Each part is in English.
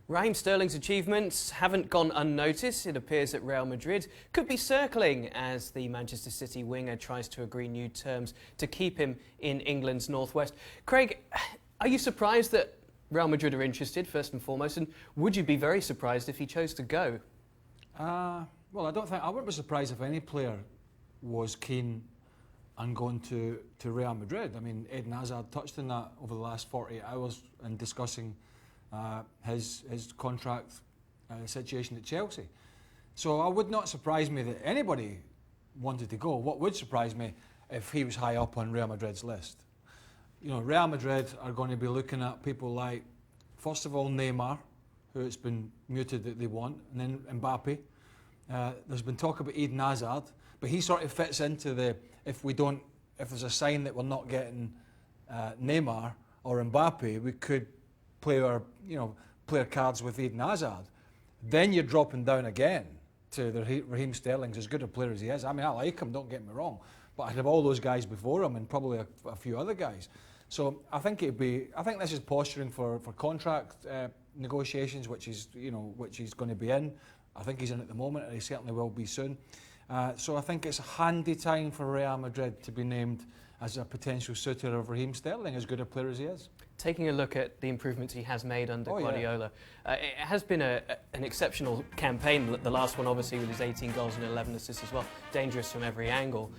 Raheem Sterling's achievements haven't gone unnoticed. It appears that Real Madrid could be circling as the Manchester City winger tries to agree new terms to keep him in England's northwest. Craig, are you surprised that Real Madrid are interested, first and foremost, and would you be very surprised if he chose to go? Well, I wouldn't be surprised if any player was keen on going to Real Madrid. I mean, Eden Hazard touched on that over the last 48 hours in discussing his contract situation at Chelsea. So it would not surprise me that anybody wanted to go. What would surprise me if he was high up on Real Madrid's list. You know, Real Madrid are going to be looking at people like, first of all, Neymar, who it's been muted that they want, and then Mbappe. There's been talk about Eden Hazard, but he sort of fits into the, if there's a sign that we're not getting Neymar or Mbappe, we could play our cards with Eden Hazard. Then you're dropping down again to the Raheem Sterling's, as good a player as he is. I mean, I like him, don't get me wrong, but I'd have all those guys before him and probably a few other guys. So I think this is posturing for contract negotiations, which he's going to be in. I think he's in at the moment, and he certainly will be soon. So I think it's a handy time for Real Madrid to be named as a potential suitor of Raheem Sterling, as good a player as he is. Taking a look at the improvements he has made under Guardiola, it has been an exceptional campaign. The last one, obviously, with his 18 goals and 11 assists as well. Dangerous from every angle.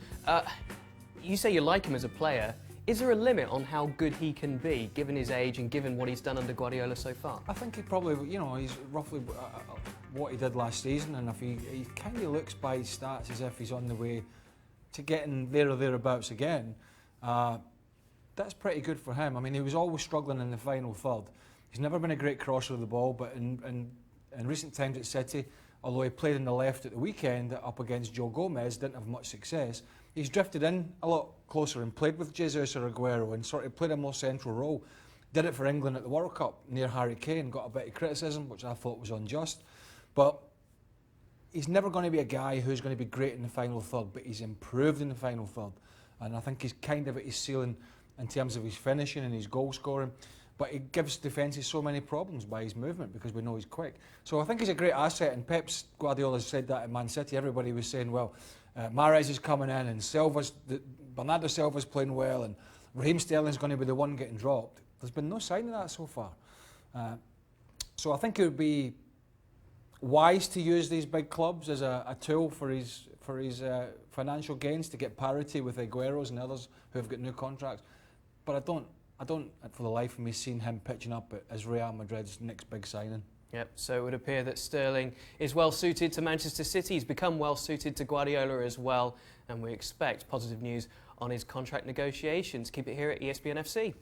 You say you like him as a player. Is there a limit on how good he can be, given his age and given what he's done under Guardiola so far? I think he probably, he's roughly what he did last season, and if he kind of looks by his stats as if he's on the way to getting there or thereabouts again, that's pretty good for him. I mean, he was always struggling in the final third. He's never been a great crosser of the ball, but in recent times at City, although he played on the left at the weekend up against Joe Gomez, didn't have much success. He's drifted in a lot closer and played with Jesus or Aguero and sort of played a more central role. Did it for England at the World Cup near Harry Kane, got a bit of criticism, which I thought was unjust. But he's never going to be a guy who's going to be great in the final third, but he's improved in the final third. And I think he's kind of at his ceiling in terms of his finishing and his goal scoring. But he gives defences so many problems by his movement because we know he's quick. So I think he's a great asset, and Pep Guardiola said that at Man City. Everybody was saying, well, Mahrez is coming in and Bernardo Silva's playing well and Raheem Sterling's going to be the one getting dropped. There's been no sign of that so far. So I think it would be wise to use these big clubs as a tool for his financial gains to get parity with Aguero's and others who have got new contracts. But I don't for the life of me seen him pitching up as Real Madrid's next big signing. Yep, so it would appear that Sterling is well suited to Manchester City. He's become well suited to Guardiola as well, and we expect positive news on his contract negotiations. Keep it here at ESPN FC.